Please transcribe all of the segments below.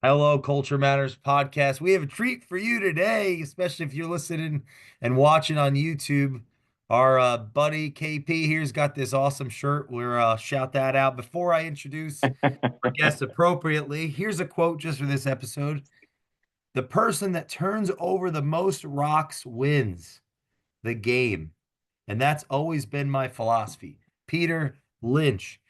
Hello, Culture Matters podcast. We have a treat for you today, especially if you're listening and watching on YouTube. Our buddy KP here's got this awesome shirt. We're shout that out. Before I introduce our guest appropriately, here's a quote just for this episode. The person that turns over the most rocks wins the game. And that's always been my philosophy. Peter Lynch,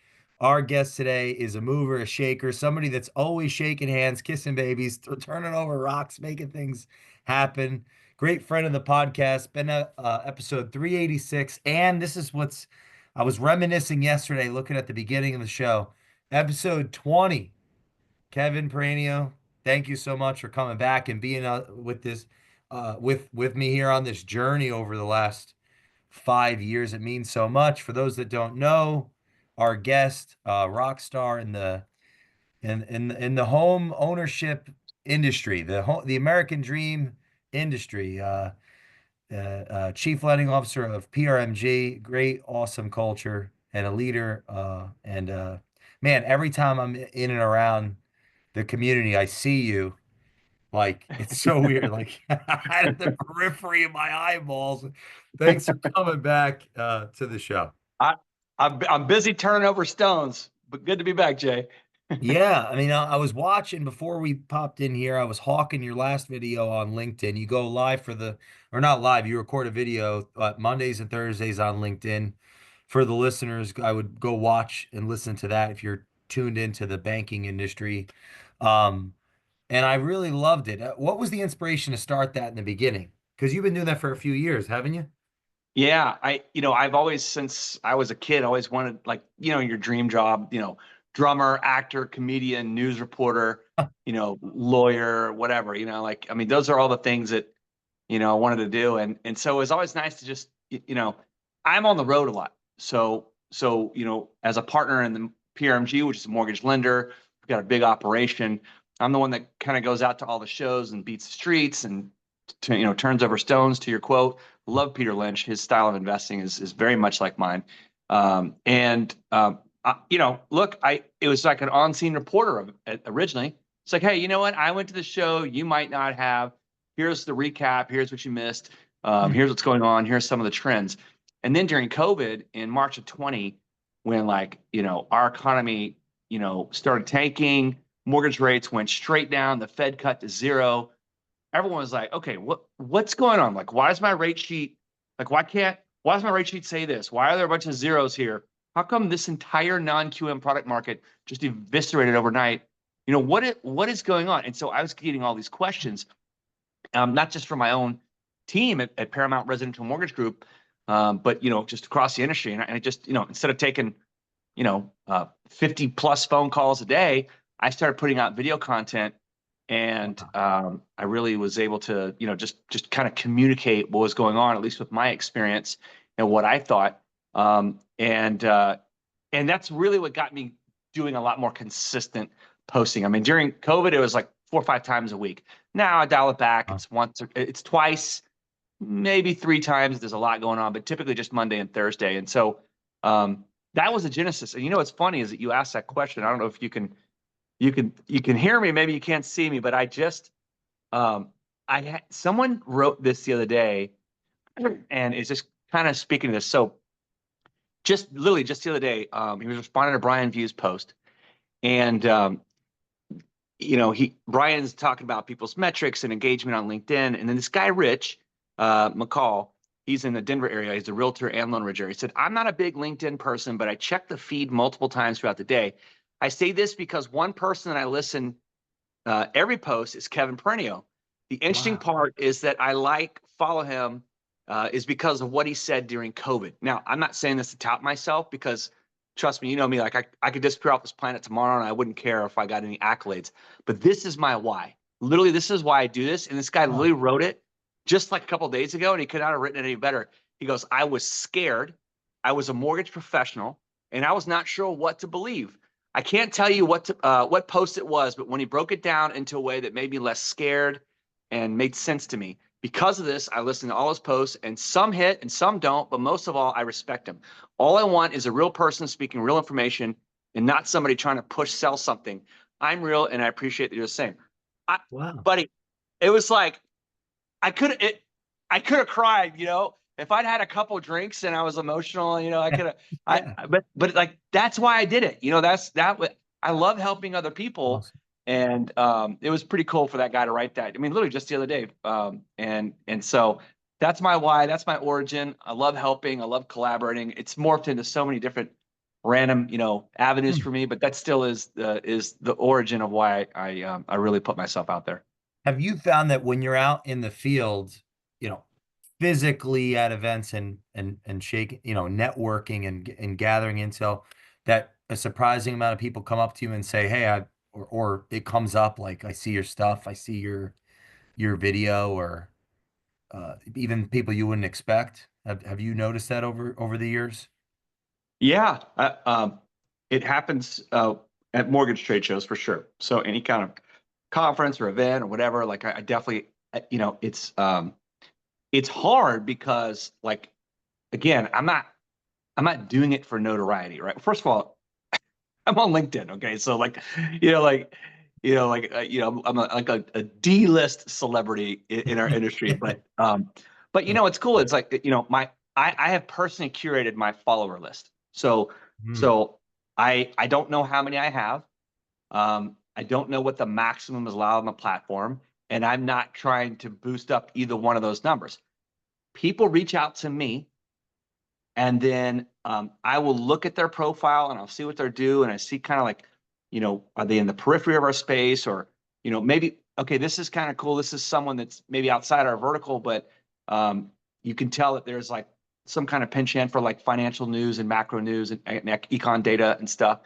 our guest today, is a mover, a shaker, somebody that's always shaking hands, kissing babies, turning over rocks, making things happen. Great friend of the podcast. Been a episode 386. And this is I was reminiscing yesterday, looking at the beginning of the show. Episode 20. Kevin Peranio, thank you so much for coming back and being with me here on this journey over the last 5 years. It means so much. For those that don't know, our guest, Rockstar in the home ownership industry, the American Dream industry, chief lending officer of PRMG, great, awesome culture and a leader. And man, every time I'm in and around the community, I see you. Like it's so weird. Like out of the periphery of my eyeballs. Thanks for coming back to the show. I, I'm busy turning over stones, but good to be back, Jay. Yeah, I mean, I was watching before we popped in here. I was hawking your last video on LinkedIn. You go live or not live, you record a video Mondays and Thursdays on LinkedIn. For the listeners, I would go watch and listen to that if you're tuned into the banking industry. Um, and I really loved it. What was the inspiration to start that in the beginning? Because you've been doing that for a few years, haven't you? Yeah, I've always, since I was a kid, always wanted, like, your dream job, drummer, actor, comedian, news reporter, lawyer, whatever, like, I mean, those are all the things that, I wanted to do. And so it was always nice to just, I'm on the road a lot. So, as a partner in the PRMG, which is a mortgage lender, we've got a big operation. I'm the one that kind of goes out to all the shows and beats the streets and, turns over stones, to your quote. Love Peter Lynch. His style of investing is very much like mine. Look, it was like an on-scene reporter originally. It's like, hey, you know what? I went to the show. You might not have. Here's the recap. Here's what you missed. Here's what's going on. Here's some of the trends. And then during COVID in March of 20, when, like, our economy, started tanking, mortgage rates went straight down, the Fed cut to zero. Everyone was like, okay, what's going on? Like, why does my rate sheet, like, why does my rate sheet say this? Why are there a bunch of zeros here? How come this entire non-QM product market just eviscerated overnight? What is going on? And so I was getting all these questions, not just from my own team at Paramount Residential Mortgage Group, but, just across the industry. And I just, instead of taking, 50 plus phone calls a day, I started putting out video content. And I really was able to, just kind of communicate what was going on, at least with my experience and what I thought. And that's really what got me doing a lot more consistent posting. I mean, during COVID, it was like 4 or 5 times a week. Now I dial it back. It's twice, maybe 3 times. There's a lot going on, but typically just Monday and Thursday. And so that was the genesis. And what's funny is that you asked that question. I don't know if you can hear me, maybe you can't see me, but someone wrote this the other day, and it's just kind of speaking to this. So just literally just the other day, he was responding to Brian View's post, and Brian's talking about people's metrics and engagement on LinkedIn, and then this guy Rich McCall, he's in the Denver area, he's a realtor and loan originator. He said, I'm not a big LinkedIn person, but I check the feed multiple times throughout the day. I say this because one person that I listen every post is Kevin Peranio. The interesting part is that follow him is because of what he said during COVID. Now, I'm not saying this to tout myself, because trust me, you know me, like I could disappear off this planet tomorrow and I wouldn't care if I got any accolades. But this is my why. Literally, this is why I do this. And this guy literally wrote it just like a couple of days ago, and he could not have written it any better. He goes, I was scared. I was a mortgage professional, and I was not sure what to believe. I can't tell you what post it was, but when he broke it down into a way that made me less scared and made sense to me. Because of this, I listen to all his posts, and some hit and some don't, but most of all, I respect him. All I want is a real person speaking real information and not somebody trying to sell something. I'm real, and I appreciate that you're the same. Wow. Buddy, it was like I could have cried, if I'd had a couple drinks and I was emotional, I could have, Yeah. but like, that's why I did it. I love helping other people. Awesome. And it was pretty cool for that guy to write that. I mean, literally just the other day. And so that's my why. That's my origin. I love helping. I love collaborating. It's morphed into so many different random, avenues Hmm. for me. But that still is the origin of why I really put myself out there. Have you found that when you're out in the field, you know, physically at events and shaking, networking and gathering intel, that a surprising amount of people come up to you and say, "Hey, or it comes up like I see your stuff, I see your video, or even people you wouldn't expect." Have you noticed that over the years? Yeah, it happens at mortgage trade shows for sure. So any kind of conference or event or whatever, like I definitely, it's hard because like again, I'm not doing it for notoriety, right? First of all, I'm on LinkedIn, okay, so like, I'm like a D-list celebrity in our industry, but it's cool. It's like I have personally curated my follower list, so Hmm. so I don't know how many I have. I don't know what the maximum is allowed on the platform, and I'm not trying to boost up either one of those numbers. People reach out to me, and then I will look at their profile and I'll see what they're doing. And I see kind of like, are they in the periphery of our space, or, maybe, okay, this is kind of cool. This is someone that's maybe outside our vertical, but you can tell that there's like some kind of penchant for like financial news and macro news and econ data and stuff.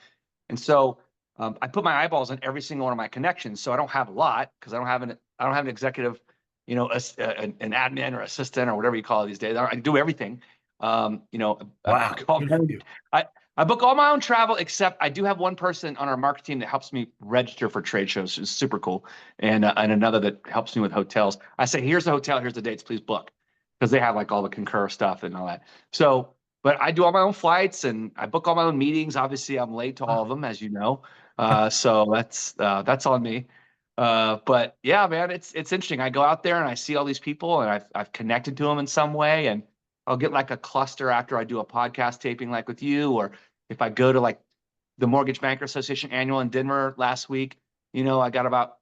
And so I put my eyeballs on every single one of my connections. So I don't have a lot because I don't have an executive, an admin or assistant or whatever you call it these days. I do everything. I Wow, book all good my for own, you. I book all my own travel, except I do have one person on our market team that helps me register for trade shows, which is super cool, and another that helps me with hotels. I say, here's the hotel, here's the dates, please book, because they have like all the concur stuff and all that. So, but I do all my own flights and I book all my own meetings. Obviously, I'm late to all Wow. of them, as you know, so that's on me. But yeah, man, it's interesting. I go out there and I see all these people, and I've connected to them in some way, and I'll get like a cluster after I do a podcast taping like with you, or if I go to like the Mortgage Banker Association annual in Denver last week, I got about,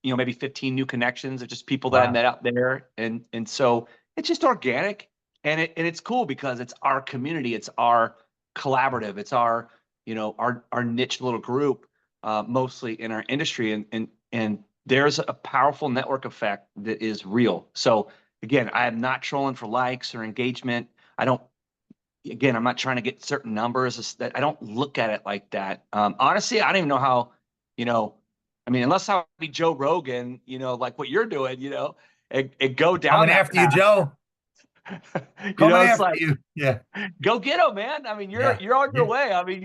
maybe 15 new connections of just people that I Wow. met out there. And so it's just organic, and it's cool because it's our community, it's our collaborative, it's our, our niche little group, mostly in our industry. And there's a powerful network effect that is real. So again, I am not trolling for likes or engagement. I don't, again, I'm not trying to get certain numbers. That I don't look at it like that. Honestly, I don't even know how, I mean, unless I be Joe Rogan, like what you're doing, and go down Coming that after you, path. Joe. Coming It's after like, you. Yeah. go get them, man. I mean, you're Yeah. you're on your Yeah. way. I mean,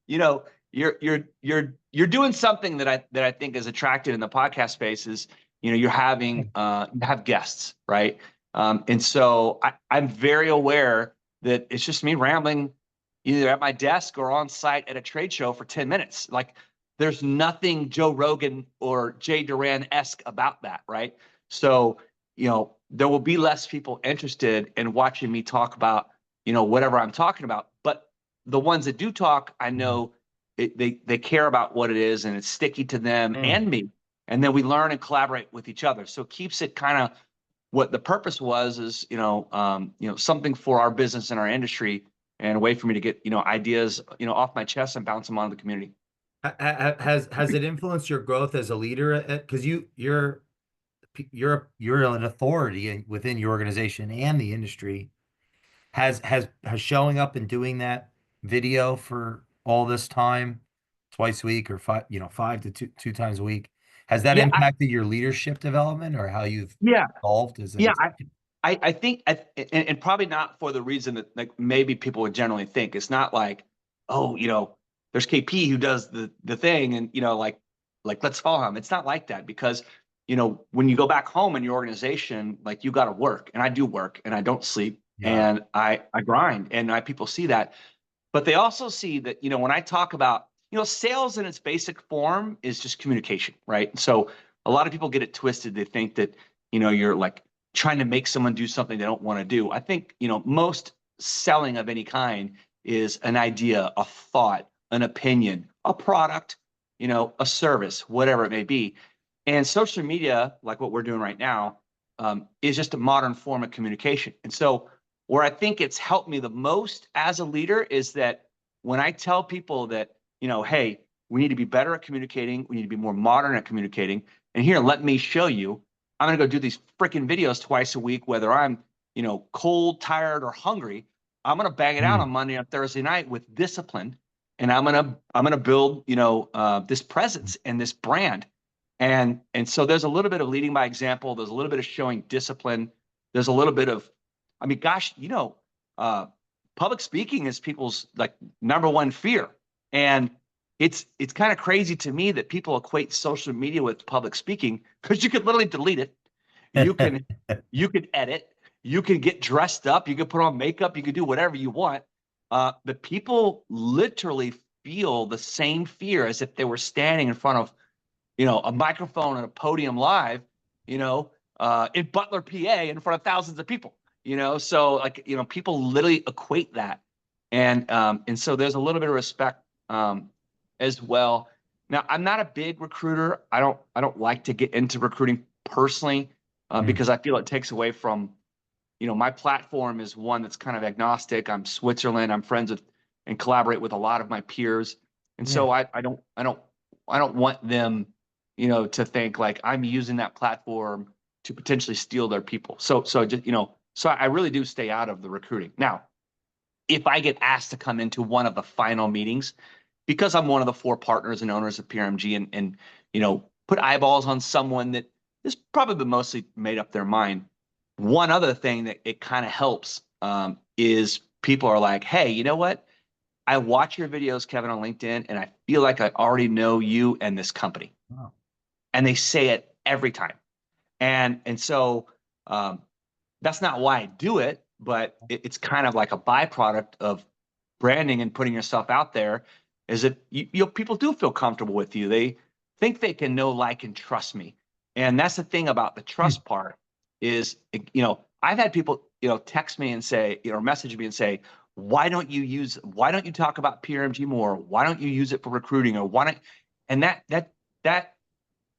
you know, you're doing something that I think is attractive in the podcast space is, you're having you have guests, right? And so I'm very aware that it's just me rambling either at my desk or on site at a trade show for 10 minutes. Like there's nothing Joe Rogan or Jay Duran-esque about that, right? So, there will be less people interested in watching me talk about, whatever I'm talking about. But the ones that do talk, I Mhm. know they care about what it is, and it's sticky to them Mm. and me. And then we learn and collaborate with each other. So it keeps it kind of what the purpose was is, something for our business and our industry, and a way for me to get, ideas, off my chest and bounce them onto the community. Has it influenced your growth as a leader? Because you're an authority within your organization and the industry. Has showing up and doing that video for all this time, twice a week or five to two times a week, has that Yeah, impacted your leadership development or how you've yeah, evolved as an yeah. executive? I think, and probably not for the reason that like maybe people would generally think. It's not like, oh, there's KP who does the thing, and like let's follow him. It's not like that because when you go back home in your organization, like you got to work, and I do work, and I don't sleep, Yeah. and I grind, and people see that, but they also see that when I talk about sales in its basic form is just communication, right? So a lot of people get it twisted. They think that, you're like trying to make someone do something they don't want to do. I think, most selling of any kind is an idea, a thought, an opinion, a product, a service, whatever it may be. And social media, like what we're doing right now, is just a modern form of communication. And so where I think it's helped me the most as a leader is that when I tell people that, hey, we need to be better at communicating, we need to be more modern at communicating, and here, let me show you. I'm going to go do these freaking videos twice a week, whether I'm, cold, tired, or hungry. I'm going to bang it out Mm. on Monday and Thursday night with discipline, and I'm gonna build, this presence and this brand. And so there's a little bit of leading by example. There's a little bit of showing discipline. There's a little bit of, I mean, gosh, uh, public speaking is people's like number one fear. And it's kind of crazy to me that people equate social media with public speaking, because you could literally delete it. You can you could edit, you could get dressed up, you could put on makeup, you could do whatever you want. But people literally feel the same fear as if they were standing in front of, a microphone and a podium live, in Butler, PA, in front of thousands of people. So like, people literally equate that, and so there's a little bit of respect as well. Now, I'm not a big recruiter. I don't like to get into recruiting personally, Mm. because I feel it takes away from, my platform is one that's kind of agnostic. I'm Switzerland. I'm friends with and collaborate with a lot of my peers, and Yeah. so I don't want them, to think like I'm using that platform to potentially steal their people. So just, so I really do stay out of the recruiting. Now, if I get asked to come into one of the final meetings, because I'm one of the 4 partners and owners of PRMG, and put eyeballs on someone that is probably mostly made up their mind. One other thing that it kind of helps, is people are like, hey, you know what? I watch your videos, Kevin, on LinkedIn, and I feel like I already know you and this company. Wow. And they say it every time. And so um, that's not why I do it, but it's kind of like a byproduct of branding and putting yourself out there. Is that people do feel comfortable with you. They think they can know, like, and trust me. And that's the thing about the Mm. trust part is, I've had people, text me and say, or message me and say, why don't you talk about PRMG more? Why don't you use it for recruiting? Or why don't, and that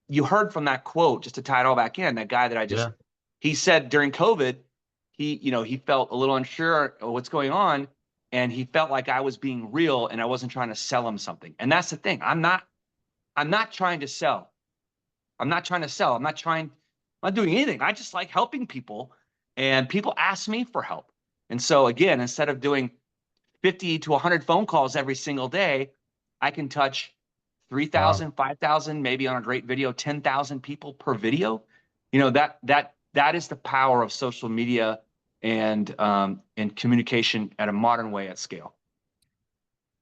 you heard from that quote, just to tie it all back in, that guy that Yeah. he said during COVID, he felt a little unsure of what's going on, and he felt like I was being real and I wasn't trying to sell him something. And that's the thing. I'm not trying to sell. I'm not trying to sell. I'm not doing anything. I just like helping people, and people ask me for help. And so again, instead of doing 50 to 100 phone calls every single day, I can touch Wow. 3,000, 5,000, maybe on a great video, 10,000 people per video. That is the power of social media and communication at a modern way at scale.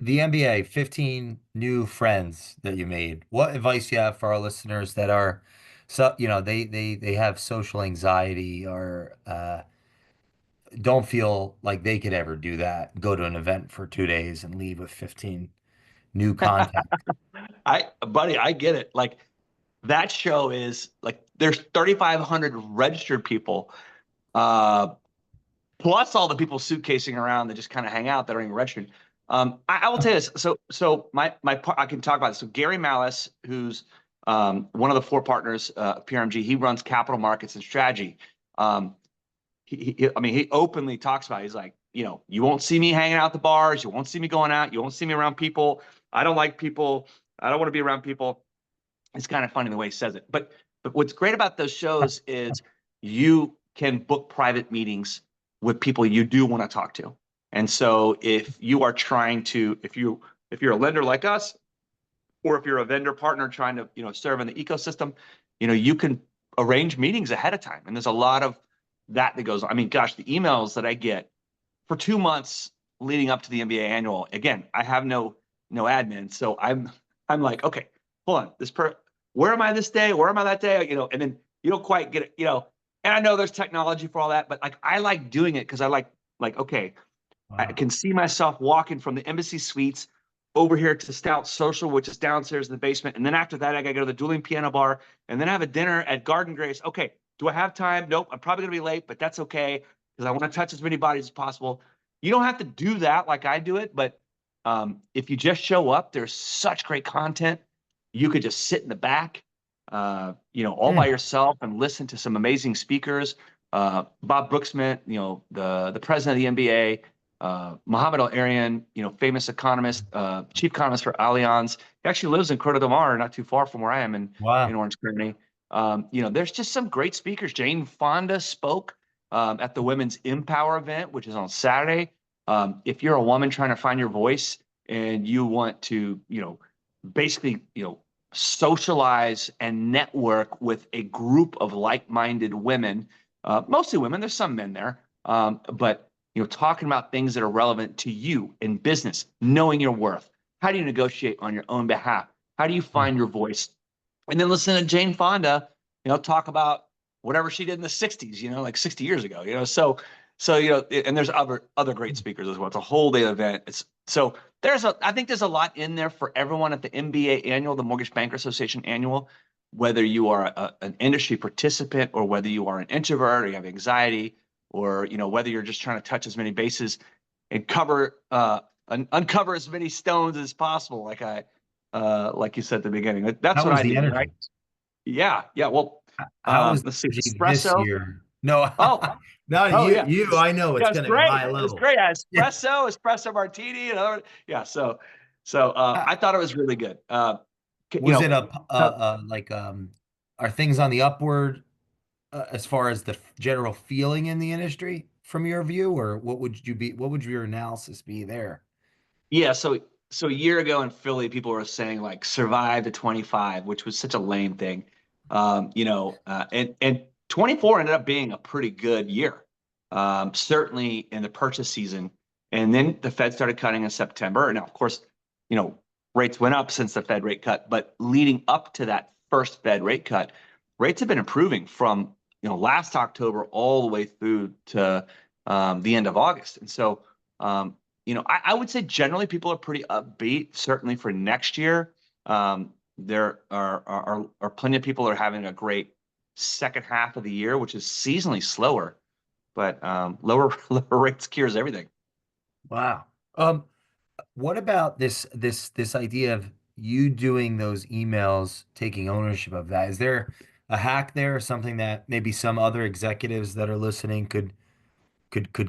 The NBA, 15 new friends that you made. What advice do you have for our listeners that are so, they have social anxiety or don't feel like they could ever do that, go to an event for 2 days and leave with 15 new contacts. Buddy, I get it. Like, that show is like, there's 3,500 registered people, uh, plus all the people suitcasing around that just kind of hang out that are even registered. I will tell you this. So I can talk about this. So Gary Malice, who's one of the 4 partners, PRMG, he runs capital markets and strategy. Um, I mean, he openly talks about it. He's like, you won't see me hanging out at the bars. You won't see me going out. You won't see me around people. I don't like people. I don't want to be around people. It's kind of funny the way he says it. But what's great about those shows is you can book private meetings with people you do want to talk to. And so if you are trying to, if you're a lender like us, or if you're a vendor partner trying to, serve in the ecosystem, you can arrange meetings ahead of time. And there's a lot of that goes on. I mean, gosh, the emails that I get for 2 months leading up to the NBA annual. Again, I have no admin, so I'm like, okay, hold on, where am I this day? Where am I that day? And then you don't quite get it. And I know there's technology for all that, but like, I like doing it because I like, okay, I Wow. can see myself walking from the embassy suites over here to Stout Social, which is downstairs in the basement. And then after that, I got to go to the Dueling Piano Bar and then have a dinner at Garden Grace. Okay, do I have time? Nope, I'm probably going to be late, but that's okay because I want to touch as many bodies as possible. You don't have to do that like I do it, but if you just show up, there's such great content. You could just sit in the back, all by Hmm. yourself and listen to some amazing speakers. Bob Brooksmith, the president of the NBA, Mohammed Al-Arian, famous economist, chief economist for Allianz. He actually lives in Corte de Mar, not too far from where I am in Wow. Orange County. There's just some great speakers. Jane Fonda spoke at the Women's Empower event, which is on Saturday. If you're a woman trying to find your voice and you want to, basically, socialize and network with a group of like-minded women, mostly women. There's some men there, but talking about things that are relevant to you in business, knowing your worth. How do you negotiate on your own behalf? How do you Hmm. find your voice? And then listen to Jane Fonda, talk about whatever she did in the 60s, like 60 years ago, and there's other great speakers as well. It's a whole day event. I think there's a lot in there for everyone at the MBA annual, the Mortgage Banker Association annual, whether you are an industry participant or whether you are an introvert or you have anxiety or whether you're just trying to touch as many bases and uncover as many stones as possible, like you said at the beginning. That's How what was I the do, right? energy? Yeah, yeah. Well, How was let's see, the energy this espresso. year? No, Oh, not oh you. yeah, I know yeah. it's It's going to be great. high It's level. great. Yeah. Espresso martini, and other. Yeah. So Uh, I thought it was really good. You Was it know, uh, like are things on the upward as far as the general feeling in the industry from your view, or what would your analysis be there? Yeah, so a year ago in Philly, people were saying like survive to 25, which was such a lame thing. And 24 ended up being a pretty good year. Certainly in the purchase season. And then the Fed started cutting in September. Now, of course, you know, rates went up since the Fed rate cut, but leading up to that first Fed rate cut, rates have been improving from last October all the way through to the end of August. And so I would say generally people are pretty upbeat, certainly for next year. There are plenty of people that are having a great second half of the year, which is seasonally slower, but lower rates cures everything. Wow. What about this idea of you doing those emails, taking ownership of that? Is there a hack there, or something that maybe some other executives that are listening could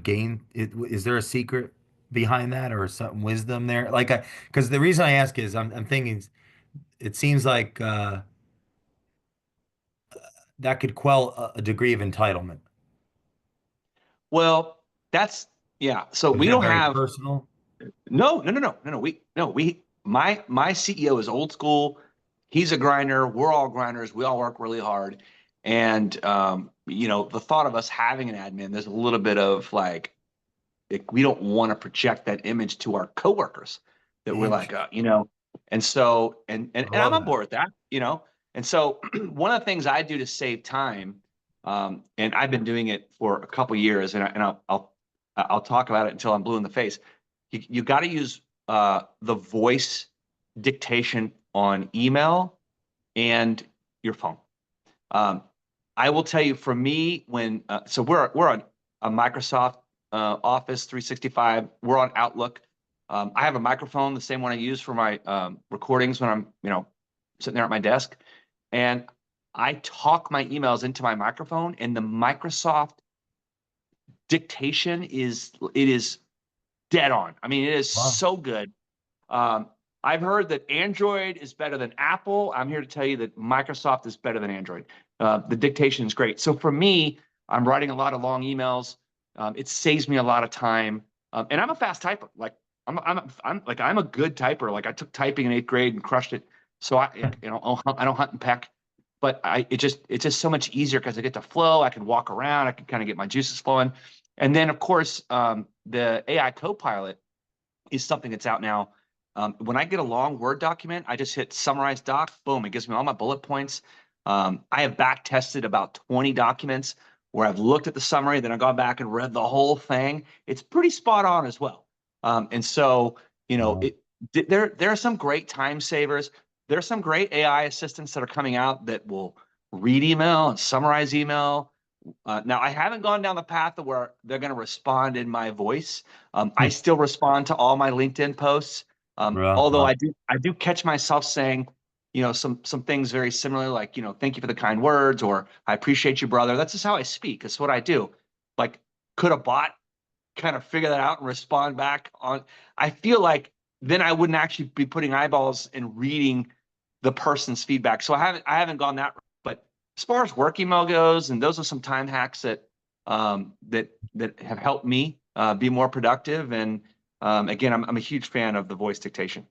gain? Is there a secret behind that, or some wisdom there? Because the reason I ask is I'm thinking it seems like that could quell a degree of entitlement. Well, that's yeah. So Is we that don't very have personal? no. My CEO is old school. He's a grinder. We're all grinders. We all work really hard. And the thought of us having an admin, there's a little bit of like we don't want to project that image to our coworkers that we're like, Interesting. and so and I I'm love on that. board with that. And so one of the things I do to save time, and I've been doing it for a couple years, and I'll talk about it until I'm blue in the face. You got to use the voice dictation on email and your phone. Um, I will tell you, for me, when so we're on a Microsoft Office 365. We're on Outlook. I have a microphone, the same one I use for my recordings when I'm sitting there at my desk, and I talk my emails into my microphone, and the Microsoft dictation is dead on. I mean, it is Wow. so good. Um, I've heard that Android is better than Apple. I'm here to tell you that Microsoft is better than Android. The dictation is great. So for me, I'm writing a lot of long emails. It saves me a lot of time. And I'm a fast typer. Like I'm a good typer. Like I took typing in eighth grade and crushed it. So I don't hunt and peck, but it's just so much easier because I get to flow. I can walk around. I can kind of get my juices flowing. And then of course the AI Copilot is something that's out now. When I get a long Word document, I just hit summarize doc, boom, it gives me all my bullet points. I have back tested about 20 documents where I've looked at the summary, then I've gone back and read the whole thing. It's pretty spot on as well. And so, Wow. There are some great time savers. There are some great AI assistants that are coming out that will read email and summarize email. Now, I haven't gone down the path of where they're going to respond in my voice. I still respond to all my LinkedIn posts. Although Well, I do catch myself saying, some things very similar, like, thank you for the kind words, or I appreciate you, brother. That's just how I speak. It's what I do. Like, could a bot kind of figure that out and respond back on? I feel like then I wouldn't actually be putting eyeballs and reading the person's feedback. So I haven't gone that route. But as far as work email goes, and those are some time hacks that have helped me be more productive. And again, I'm a huge fan of the voice dictation.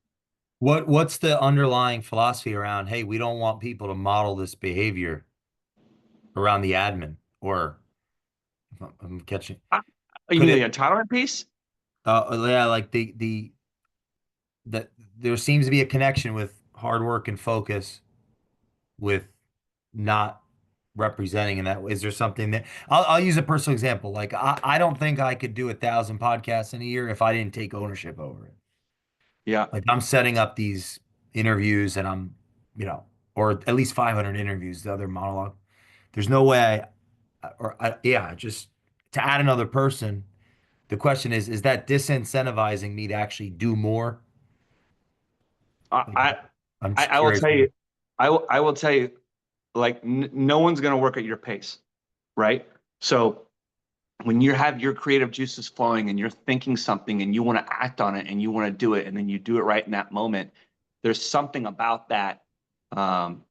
what's the underlying philosophy around, hey, we don't want people to model this behavior around the admin, or if I'm catching, Uh, You could mean it, the entitlement piece? yeah, like that there seems to be a connection with hard work and focus with not representing in that way. Is there something that I'll use a personal example? Like I don't think I could do 1,000 podcasts in a year if I didn't take ownership over it. Yeah. Like I'm setting up these interviews and or at least 500 interviews, the other monologue. There's no way yeah, just to add another person. The question is that disincentivizing me to actually do more? I Like, I, I'm just I will curious. tell you, I will tell you, like, no one's going to work at your pace, right? So when you have your creative juices flowing and you're thinking something and you want to act on it and you want to do it and then you do it right in that moment, there's something about that, um,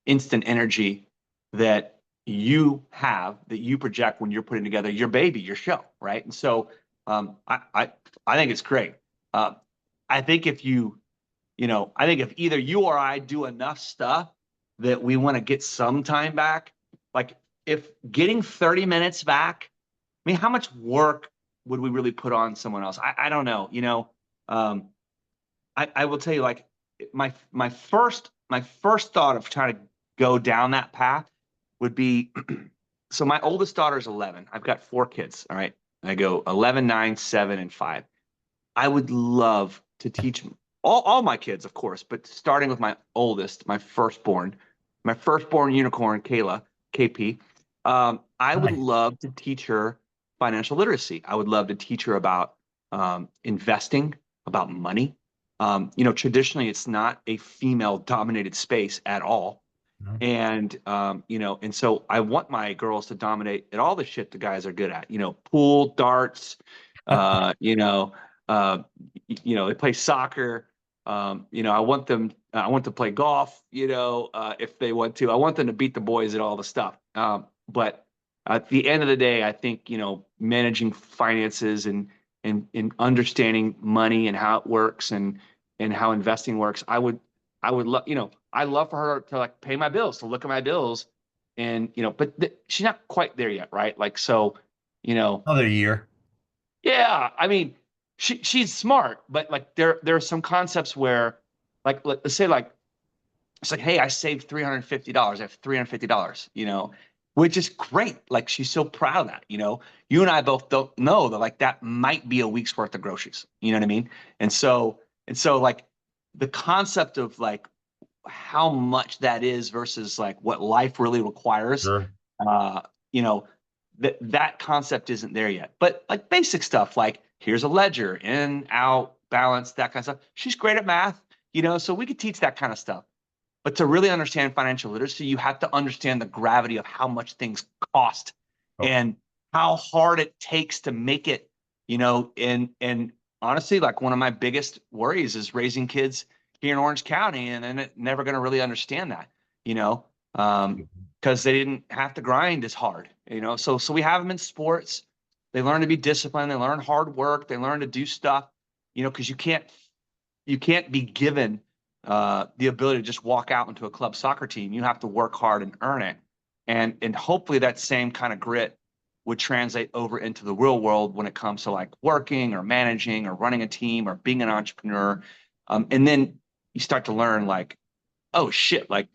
instant energy that that you project when you're putting together your baby, your show, right? And so I think it's great. Uh, I think I think if either you or I do enough stuff that we want to get some time back, like if getting 30 minutes back, I mean, how much work would we really put on someone else? I don't know. Um, I will tell you, like, my first thought of trying to go down that path would be so my oldest daughter is 11. I've got four kids. All right. I go 11, 9, 7, and 5. I would love to teach all my kids, of course, but starting with my oldest, my firstborn unicorn, Kayla, KP. I would Nice. love to teach her financial literacy. I would love to teach her about investing, about money. Traditionally, it's not a female-dominated space at all, No. and so I want my girls to dominate at all the shit the guys are good at. Pool, darts, uh, you know, uh, they play soccer. I want to play golf, if they want to. I want them to beat the boys at all the stuff. But at the end of the day, I think, managing finances and understanding money and how it works and how investing works. I would love, I love for her to like pay my bills, to look at my bills, and but she's not quite there yet, right? Like, so, you know, Another year. yeah, I mean, she's smart, but like there are some concepts where, like, let's say, like, it's like, hey, I saved $350. I have $350, which is great. Like, she's so proud of that. You and I both don't know that, like, that might be a week's worth of groceries. You know what I mean? And so like the concept of like how much that is versus like what life really requires, Sure. uh, you know, that concept isn't there yet. But like basic stuff, like here's a ledger, in, out, balance, that kind of stuff. She's great at math, so we could teach that kind of stuff. But to really understand financial literacy, you have to understand the gravity of how much things cost Oh, and how hard it takes to make it, and honestly, like one of my biggest worries is raising kids here in Orange County, and then never going to really understand that, you know, because they didn't have to grind as hard, So we have them in sports. They learn to be disciplined. They learn hard work. They learn to do stuff, because you can't be given the ability to just walk out into a club soccer team. You have to work hard and earn it, and hopefully that same kind of grit would translate over into the real world when it comes to like working or managing or running a team or being an entrepreneur. And then you start to learn like, oh shit, like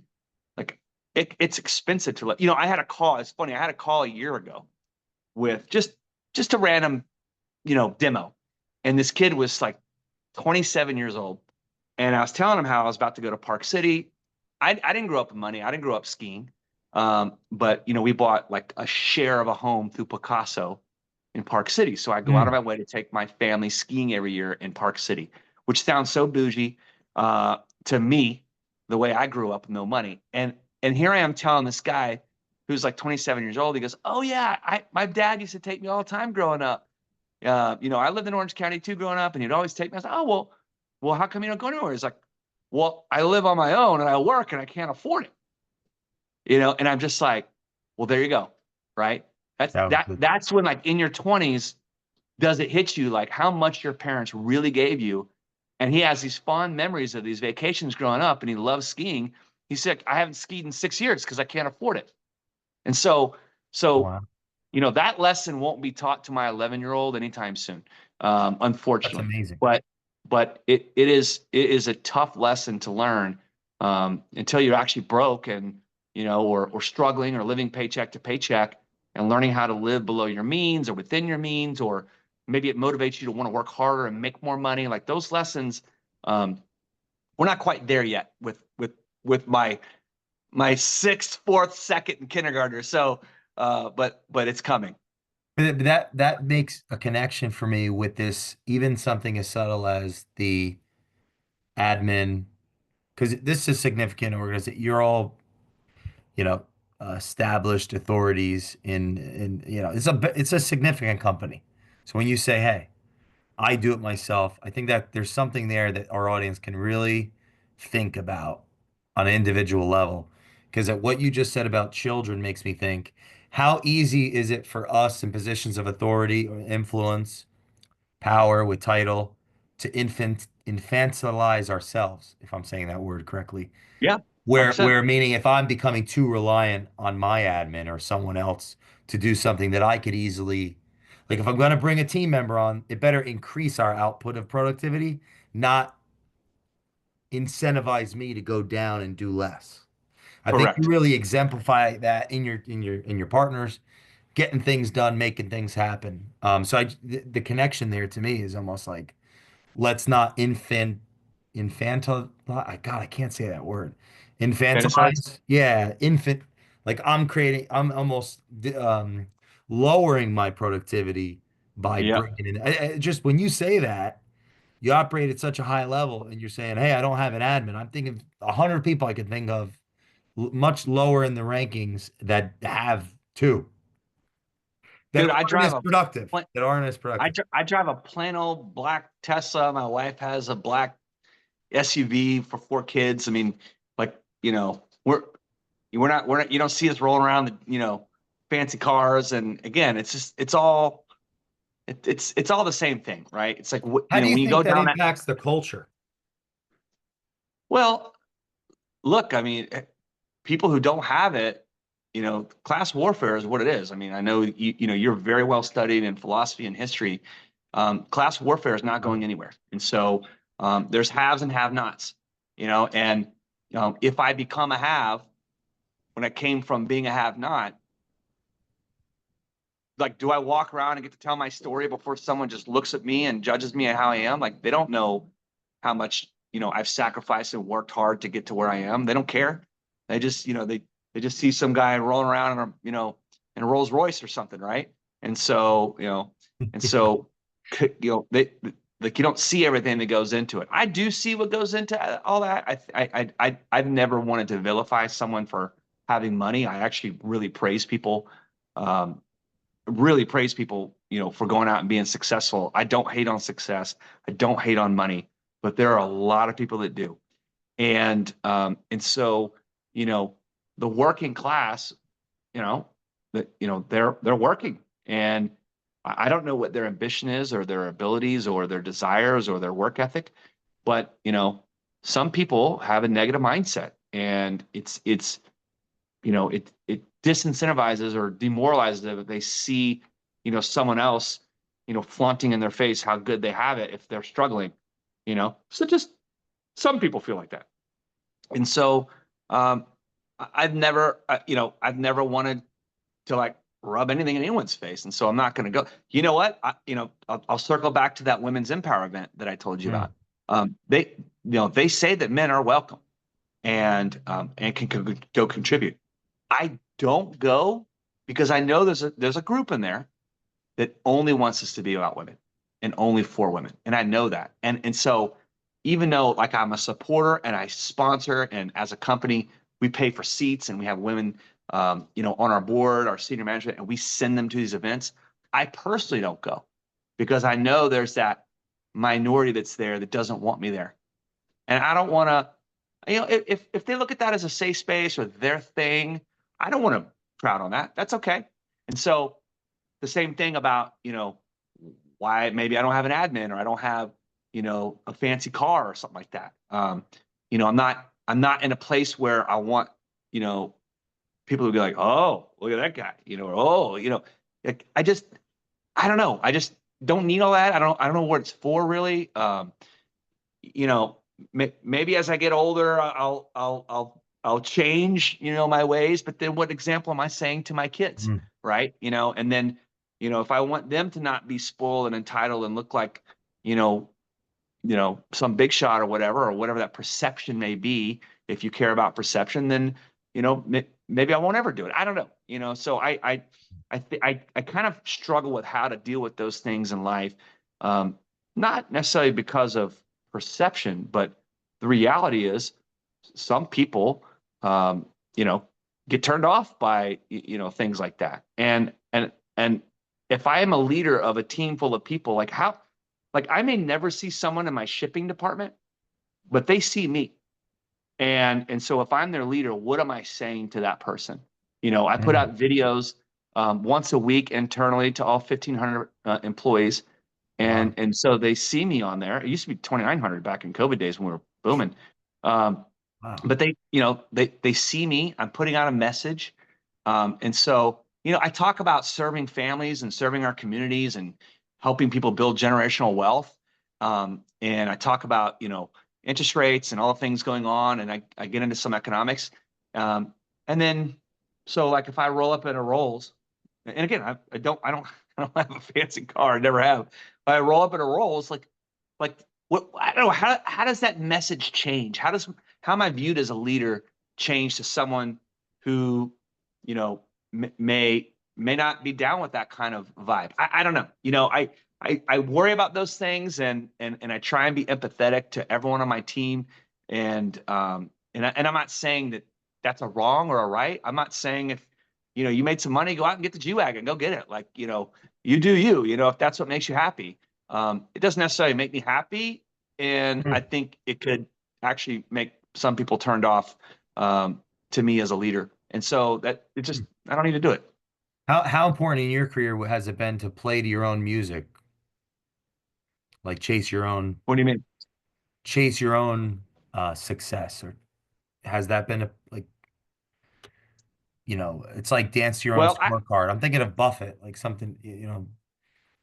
it's expensive to let. I had a call. It's funny. I had a call a year ago with just a random demo, and this kid was like 27 years old. And I was telling him how I was about to go to Park City. I didn't grow up with money. I didn't grow up skiing. But we bought like a share of a home through Picasso in Park City. So I go out of Mm. my way to take my family skiing every year in Park City, which sounds so bougie to me, the way I grew up with no money. And here I am telling this guy who's like 27 years old. He goes, "Oh yeah, my dad used to take me all the time growing up. I lived in Orange County too growing up, and he'd always take me." I was like, "Oh well, how come you don't go anywhere?" He's like, "Well, I live on my own and I work and I can't afford it." And I'm just like, well, there you go, right? That's That was that good. that's when, like, in your 20s, does it hit you like how much your parents really gave you? And he has these fond memories of these vacations growing up, and he loves skiing. He said, "I haven't skied in 6 years because I can't afford it." And so Wow. that lesson won't be taught to my 11-year-old anytime soon, That's unfortunately. amazing. But it is a tough lesson to learn until you're actually broke and or struggling or living paycheck to paycheck and learning how to live below your means or within your means, or maybe it motivates you to want to work harder and make more money. Like those lessons, we're not quite there yet with my sixth, fourth, second, and kindergartner. So, but it's coming. But that makes a connection for me with this, even something as subtle as the admin, because this is significant organization. You're all, you know, established authorities in it's a significant company. So when you say, "Hey, I do it myself," I think that there's something there that our audience can really think about on an individual level. Because what you just said about children makes me think, how easy is it for us in positions of authority or influence, power with title, to infantilize ourselves, if I'm saying that word correctly? Yeah, Where 100%. where meaning if I'm becoming too reliant on my admin or someone else to do something that I could easily, like if I'm going to bring a team member on, it better increase our output of productivity, not incentivize me to go down and do less. I think you Correct. really exemplify that in your partners, getting things done, making things happen. The connection there to me is almost like, let's not God, I can't say that word. Fantasize. Infantilize. Yeah, like I'm almost lowering my productivity by Yep. bringing in just when you say that, you operate at such a high level and you're saying, "Hey, I don't have an admin." I'm thinking 100 people I could think of much lower in the rankings that have two that Dude, aren't as productive, pla- that aren't as productive. I drive a plain old black Tesla. My wife has a black SUV for 4 kids. I mean, like, we're not, you don't see us rolling around the, fancy cars. And again, it's just, it's all the same thing, right? It's like, How do you when you go think that down that, impacts the culture? well, look, I mean, people who don't have it, class warfare is what it is. I mean, I know you're very well studied in philosophy and history. Class warfare is not going anywhere, and so there's haves and have-nots. And if I become a have when I came from being a have-not, like, do I walk around and get to tell my story before someone just looks at me and judges me at how I am? Like, they don't know how much I've sacrificed and worked hard to get to where I am. They don't care. They just they just see some guy rolling around in a Rolls Royce or something, right? And so and so they, like, you don't see everything that goes into it. I do see what goes into all that. I've never wanted to vilify someone for having money. I actually um, really praise people, for going out and being successful. I don't hate on success. I don't hate on money, but there are a lot of people that do. And so, you know, the working class, they're working, and I don't know what their ambition is or their abilities or their desires or their work ethic, but some people have a negative mindset, and it disincentivizes or demoralizes them if they see someone else flaunting in their face how good they have it if they're struggling. So just some people feel like that. And so um I've never wanted to, like, rub anything in anyone's face, and so I'm not going to go. You know what? I'll circle back to that women's empower event that I told you Mm. about. They, they say that men are welcome and can go contribute. I don't go because I know there's a group in there that only wants us to be about women and only for women. And I know that. And so even though like I'm a supporter and I sponsor and as a company, we pay for seats and we have women on our board, our senior management, and we send them to these events. I personally don't go because I know there's that minority that's there that doesn't want me there. And I don't want to, if they look at that as a safe space or their thing, I don't want to crowd on that. That's okay. And so the same thing about, why maybe I don't have an admin or I don't have, a fancy car or something like that. I'm not in a place where I want, people to be like, oh, look at that guy, or oh, like I don't know. I just don't need all that. I don't know what it's for really. You know, maybe as I get older, I'll change, my ways. But then, what example am I saying to my kids, Mm. right? And then, if I want them to not be spoiled and entitled and look like, you know, some big shot or whatever that perception may be. If you care about perception, then, maybe I won't ever do it. I don't know. So I kind of struggle with how to deal with those things in life. Um, Not necessarily because of perception, but the reality is some people, um, you know, get turned off by, things like that. And if I am a leader of a team full of people, like I may never see someone in my shipping department, but they see me. And so if I'm their leader, what am I saying to that person? I put Mm. out videos once a week internally to all 1,500 employees, and Wow. and so they see me on there. It used to be 2,900 back in COVID days when we were booming. Um, Wow. but they see me. I'm putting out a message, and so I talk about serving families and serving our communities and helping people build generational wealth. And I talk about interest rates and all the things going on, and I get into some economics. Um, and then so like if I roll up in a Rolls, and again I don't I don't have a fancy car, I never have. But I roll up in a Rolls, like what I don't know how does that message change? How am I viewed as a leader change to someone who, may not be down with that kind of vibe? I don't know. I worry about those things and I try and be empathetic to everyone on my team. And I'm not saying that that's a wrong or a right. I'm not saying if you made some money, go out and get the G-Wagon, go get it. Like, you do you, if that's what makes you happy. It doesn't necessarily make me happy. And I Mm. think it could actually make some people turned off to me as a leader. And so that it just, Mm. I don't need to do it. How important in your career has it been to play to your own music, like What do you mean? chase your own success, or has that been like, it's like dance to your own Well, scorecard. I'm thinking of Buffett, like something,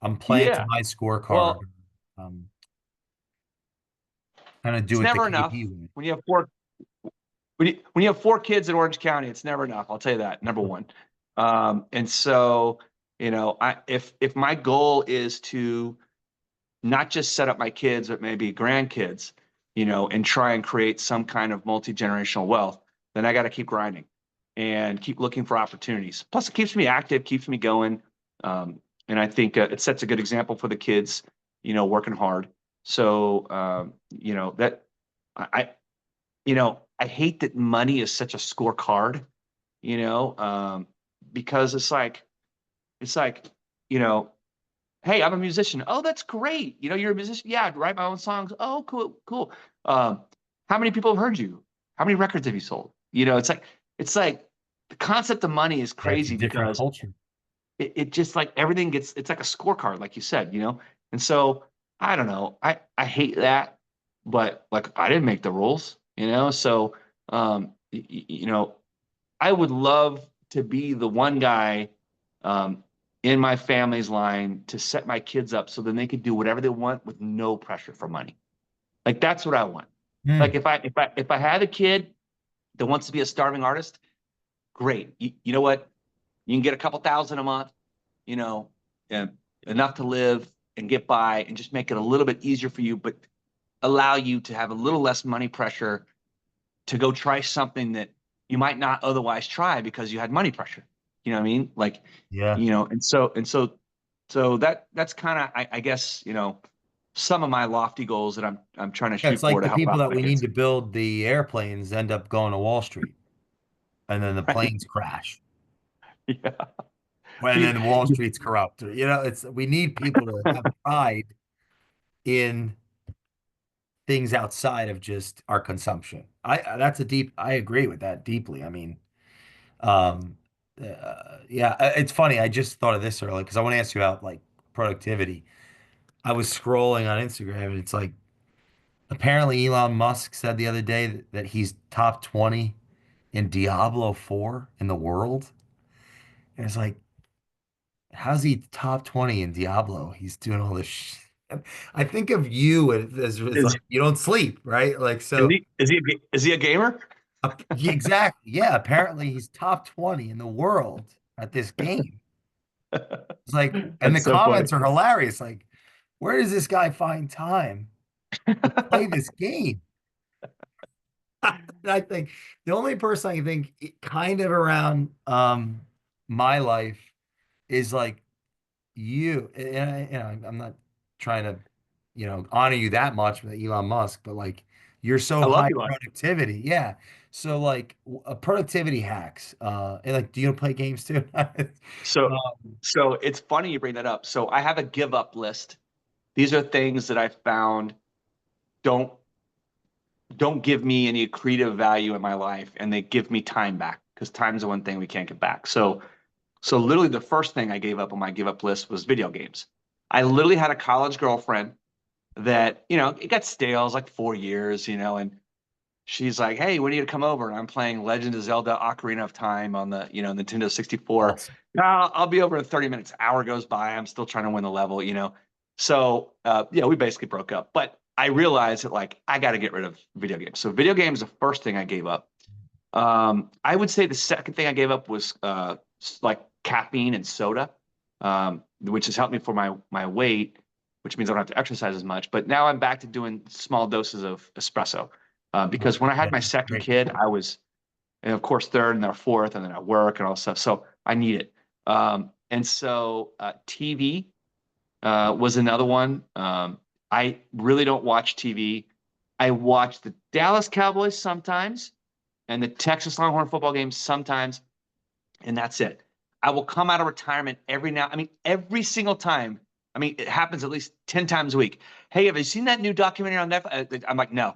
I'm playing to yeah, my scorecard. well, Um, Kind of do it's it the never enough KP way. when you have four kids in Orange County. It's never enough. I'll tell you that. Number one. And so, if my goal is to not just set up my kids, but maybe grandkids, and try and create some kind of multi-generational wealth, then I got to keep grinding and keep looking for opportunities. Plus, it keeps me active, keeps me going. And I think it sets a good example for the kids, working hard. So, that I, I hate that money is such a scorecard, you know, um, because it's like, you know, hey, I'm a musician. Oh, that's great. You're a musician. Yeah, I write my own songs. Oh, cool, cool. Um, how many people have heard you? How many records have you sold? It's like the concept of money is Yeah, it's a crazy different because culture. it just like everything it's like a scorecard, like you said, And so I don't know. I hate that, but like I didn't make the rules, So I would love to be the one guy um, in my family's line to set my kids up so then they could do whatever they want with no pressure for money. Like that's what I want. Like Hmm. if I had a kid that wants to be a starving artist, great. You know what? You can get a couple thousand a month, you know, and enough to live and get by and just make it a little bit easier for you. But allow you to have a little less money pressure to go try something that you might not otherwise try because you had money pressure. You know what I mean? Like, Yeah. and so that's kind of, I guess, some of my lofty goals that I'm trying to Yeah, shoot it's for like to the help people out that my we need kids. to build the airplanes end up going to Wall Street, and then the Right? planes crash. Yeah. And then Wall Street's corrupt. It's we need people to have pride in things outside of just our consumption. I agree with that deeply. I mean, um, yeah, it's funny. I just thought of this earlier because I want to ask you about like productivity. I was scrolling on Instagram and it's like apparently Elon Musk said the other day that he's top 20 in Diablo 4 in the world. And it's like, how's he top 20 in Diablo? He's doing all this I think of you as Is like you don't sleep, right? Like is so he a gamer? yeah, exactly. Yeah, apparently he's top 20 in the world at this game. It's like, and the That's so funny. comments are hilarious. Like, where does this guy find time to play this game? And I think the only person I can think kind of around my life is like you. And I'm not trying to, honor you that much with Elon Musk, but like you're so I love high Elon. productivity. Yeah. So like productivity hacks. And like, do you play games too? So Um, so it's funny you bring that up. So I have a give up list. These are things that I found don't don't give me any creative value in my life, and they give me time back because time's the one thing we can't get back. So literally the first thing I gave up on my give up list was video games. I literally had a college girlfriend that, it got stale. It was like 4 years, and she's like, "Hey, when are you gonna come over?" And I'm playing Legend of Zelda: Ocarina of Time on the, Nintendo 64. awesome. "No, I'll be over in 30 minutes." Hour goes by. I'm still trying to win the level. So, yeah, we basically broke up. But I realized that like I got to get rid of video games. So video games, the first thing I gave up. I would say the second thing I gave up was like caffeine and soda, which has helped me for my weight, which means I don't have to exercise as much. But now I'm back to doing small doses of espresso, because when I Yeah, had my second great. kid, I was, and of course, third and then fourth, and then at work and all this stuff. So I need it. And so TV was another one. I really don't watch TV. I watch the Dallas Cowboys sometimes and the Texas Longhorn football games sometimes, and that's it. I will come out of retirement every single time. I mean, it happens at least 10 times a week. "Hey, have you seen that new documentary on Netflix?" I'm like, "No."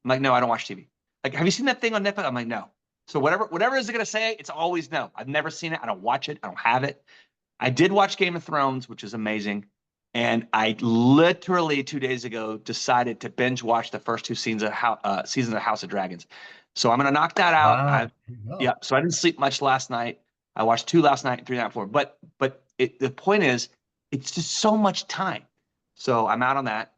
I'm like, "No, I don't watch TV." Like, "Have you seen that thing on Netflix?" I'm like, "No." So whatever is it going to say, it's always no. I've never seen it. I don't watch it. I don't have it. I did watch Game of Thrones, which is amazing. And I literally 2 days ago decided to binge watch the first two seasons of House of Dragons. So I'm gonna knock that out. Wow. There you Yeah. go. So I didn't sleep much last night. I watched two last night and three the night before. But the point is, it's just so much time. So I'm out on that.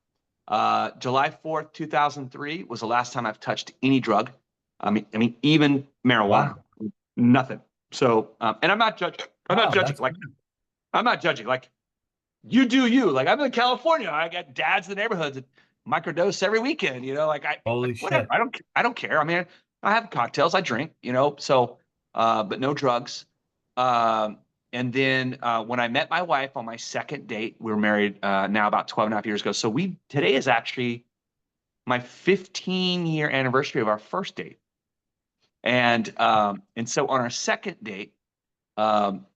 July 4th, 2003 was the last time I've touched any drug. I mean, even marijuana, Wow. nothing. So, and I'm not judging. I'm not Wow, judging. that's Like, I'm not judging. Like, you do you. Like, I'm in California. I got dads in the neighborhoods that microdose every weekend. Like holy whatever. shit. I don't care. I mean, I have cocktails. I drink. So, but no drugs. Um, and then when I met my wife on my second date, we were married now about 12 and a half years ago. So today is actually my 15-year anniversary of our first date. And so on our second date, um,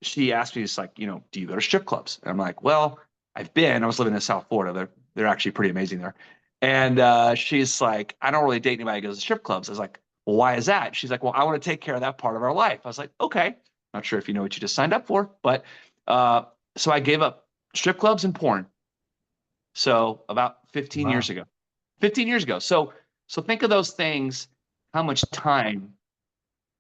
she asked me, it's like, "Do you go to strip clubs?" And I'm like, "Well, I've been. I was living in South Florida. They're actually pretty amazing there." And she's like, "I don't really date anybody who goes to strip clubs." I was like, "Well, why is that?" She's like, "Well, I want to take care of that part of our life." I was like, "Okay." Not sure if you know what you just signed up for, but uh, so I gave up strip clubs and porn. So about 15 years Wow. ago. 15 years ago. So think of those things, how much time.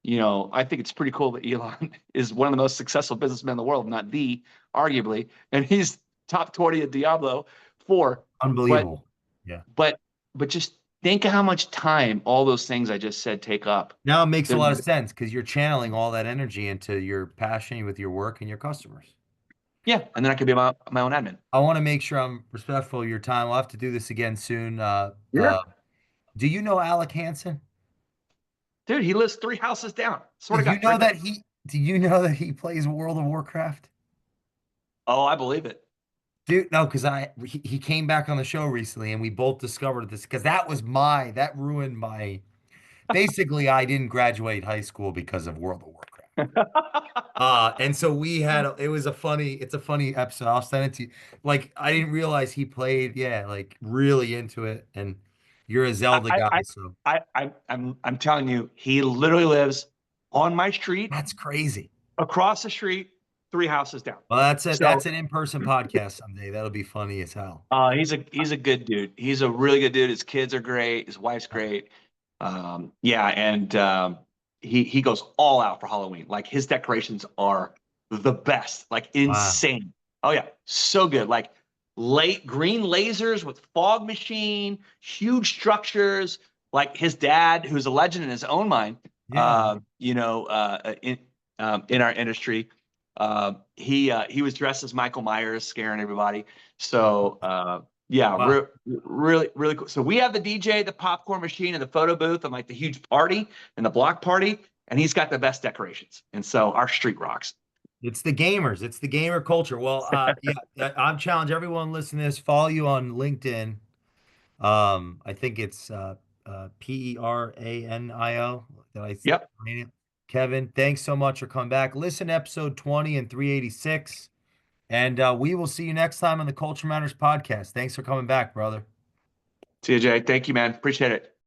I think it's pretty cool that Elon is one of the most successful businessmen in the world, not the, arguably, and he's top 20 at Diablo 4. But Unbelievable. Yeah. but but just think of how much time all those things I just said take up. Now it makes a There- lot of sense because you're channeling all that energy into your passion with your work and your customers. Yeah, and then I could be my own admin. I want to make sure I'm respectful of your time. We'll have to do this again soon. Yeah. Do you know Alec Hansen? Dude, he lives 3 houses down. Do Swear to you God, know right there. that he plays World of Warcraft? Oh, I believe it. Dude, no, because he came back on the show recently and we both discovered this because that ruined my basically I didn't graduate high school because of World of Warcraft. And so it's a funny episode. I'll send it to you. Like I didn't realize he played, yeah, like really into it. And you're a Zelda I, guy, I, so I'm telling you, he literally lives on my street, that's crazy. across the street, 3 houses down. Well, that's it. So That's an in-person podcast someday. That'll be funny as hell. he's a good dude. He's a really good dude. His kids are great. His wife's great. Yeah, and he goes all out for Halloween. Like his decorations are the best, like Wow. insane. Oh yeah, so good. Like late green lasers with fog machine, huge structures. Like his dad, who's a legend in his own mind, Yeah. in our industry, he was dressed as Michael Myers, scaring everybody. So yeah, Wow. really, really cool. So we have the DJ, the popcorn machine, and the photo booth, and like the huge party and the block party, and he's got the best decorations. And so our street rocks. It's the gamers. It's the gamer culture. Well, yeah, I'm challenge everyone listening to this. Follow you on LinkedIn. I think it's Peranio. Did I Yep. name it? Kevin, thanks so much for coming back. Listen to episode 20 and 386. And we will see you next time on the Culture Matters podcast. Thanks for coming back, brother. See you, Jay. Thank you, man. Appreciate it.